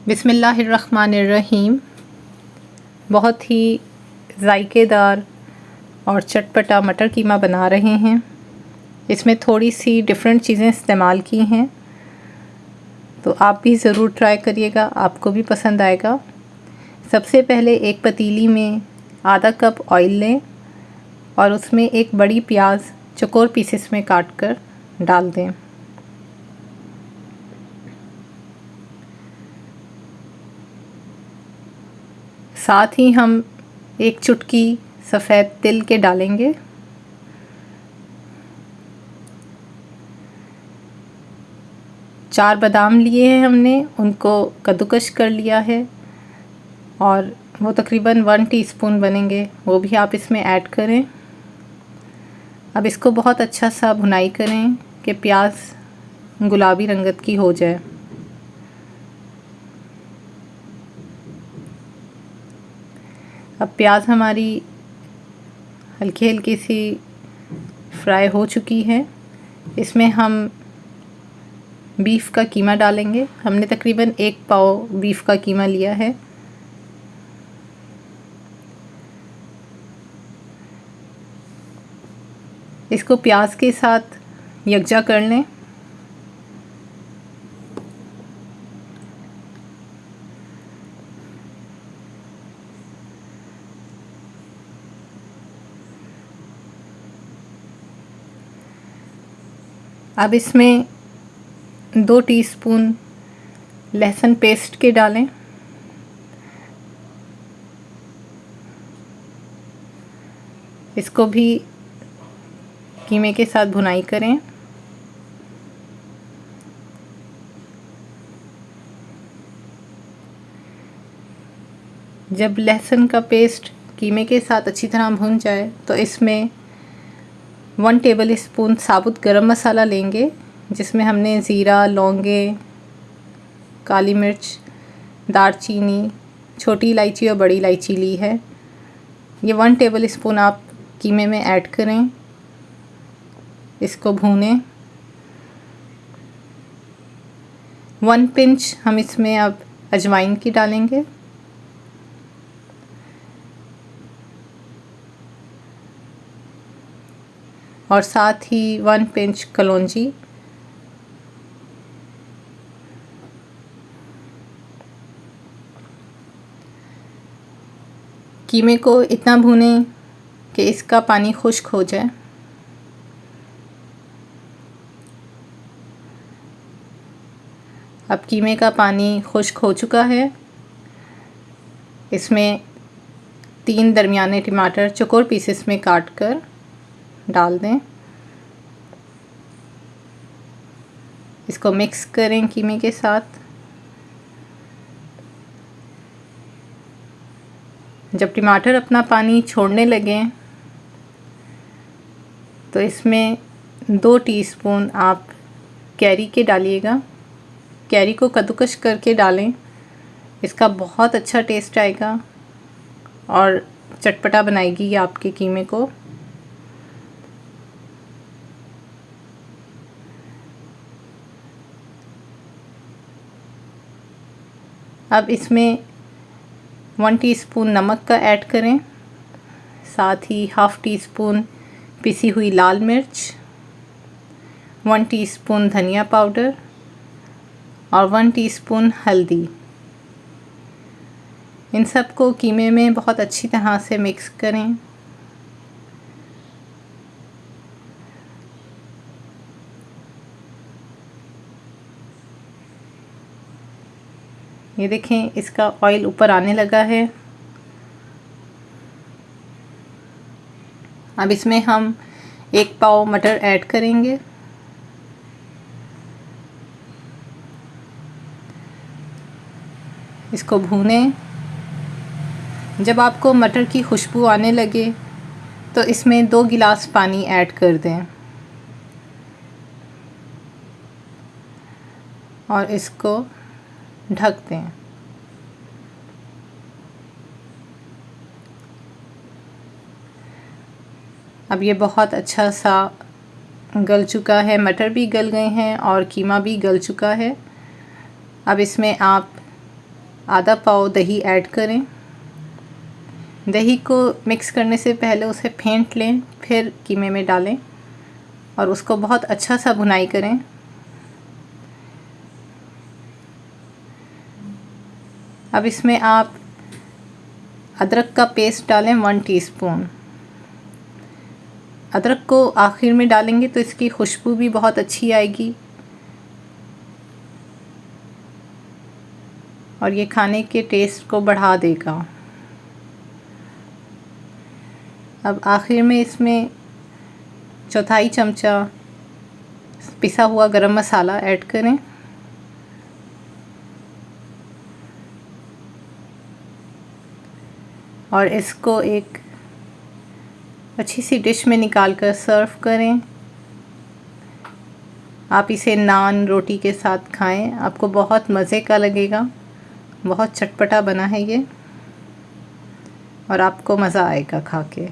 बिस्मिल्लाहिर्रहमानिर्रहीम। बहुत ही ज़ायकेदार और चटपटा मटर कीमा बना रहे हैं। इसमें थोड़ी सी डिफरेंट चीज़ें इस्तेमाल की हैं, तो आप भी ज़रूर ट्राई करिएगा, आपको भी पसंद आएगा। सबसे पहले एक पतीली में आधा कप ऑयल लें और उसमें एक बड़ी प्याज चौकोर पीसेस में काट कर डाल दें। साथ ही हम एक चुटकी सफ़ेद तिल के डालेंगे। चार बादाम लिए हैं हमने, उनको कद्दूकश कर लिया है और वो तकरीबन 1 टीस्पून बनेंगे, वो भी आप इसमें ऐड करें। अब इसको बहुत अच्छा सा भुनाई करें कि प्याज गुलाबी रंगत की हो जाए। अब प्याज हमारी हल्की हल्की सी फ्राई हो चुकी है। इसमें हम बीफ का कीमा डालेंगे। हमने तकरीबन 1 पाव बीफ का कीमा लिया है। इसको प्याज के साथ यकजा कर लें। अब इसमें 2 टीस्पून लहसुन पेस्ट के डालें। इसको भी कीमे के साथ भुनाई करें। जब लहसुन का पेस्ट कीमे के साथ अच्छी तरह भुन जाए तो इसमें 1 टेबल स्पून साबुत गरम मसाला लेंगे, जिसमें हमने ज़ीरा, लौंगे, काली मिर्च, दालचीनी, छोटी इलायची और बड़ी इलायची ली है। ये 1 टेबल स्पून आप कीमे में ऐड करें। इसको भूनें। 1 पिंच हम इसमें अब अजवाइन की डालेंगे। और साथ ही 1 पिंच कलौंजी। कीमे को इतना भूनें कि इसका पानी खुश्क हो जाए। अब कीमे का पानी खुश्क हो चुका है। इसमें 3 दरमियाने टमाटर चौकोर पीसेस में काट कर डाल दें। इसको मिक्स करें कीमे के साथ। जब टमाटर अपना पानी छोड़ने लगें तो इसमें 2 टीस्पून आप कैरी के डालिएगा। कैरी को कद्दूकश करके डालें, इसका बहुत अच्छा टेस्ट आएगा और चटपटा बनाएगी ये आपके कीमे को। अब इसमें 1 टीस्पून नमक का ऐड करें। साथ ही ½ टीस्पून पिसी हुई लाल मिर्च, 1 टीस्पून धनिया पाउडर और 1 टीस्पून हल्दी। इन सबको कीमे में बहुत अच्छी तरह से मिक्स करें। ये देखें, इसका ऑयल ऊपर आने लगा है। अब इसमें हम 1 पाव मटर ऐड करेंगे। इसको भूनें। जब आपको मटर की खुशबू आने लगे तो इसमें 2 गिलास पानी ऐड कर दें और इसको ढक दें। अब ये बहुत अच्छा सा गल चुका है, मटर भी गल गए हैं और कीमा भी गल चुका है। अब इसमें आप आधा पाव दही ऐड करें। दही को मिक्स करने से पहले उसे फेंट लें, फिर कीमे में डालें और उसको बहुत अच्छा सा भुनाई करें। अब इसमें आप अदरक का पेस्ट डालें 1 टीस्पून। अदरक को आखिर में डालेंगे तो इसकी खुशबू भी बहुत अच्छी आएगी और ये खाने के टेस्ट को बढ़ा देगा। अब आखिर में इसमें 1/4 चमचा पिसा हुआ गरम मसाला ऐड करें और इसको एक अच्छी सी डिश में निकाल कर सर्व करें। आप इसे नान रोटी के साथ खाएं, आपको बहुत मज़े का लगेगा। बहुत चटपटा बना है ये और आपको मज़ा आएगा खा के।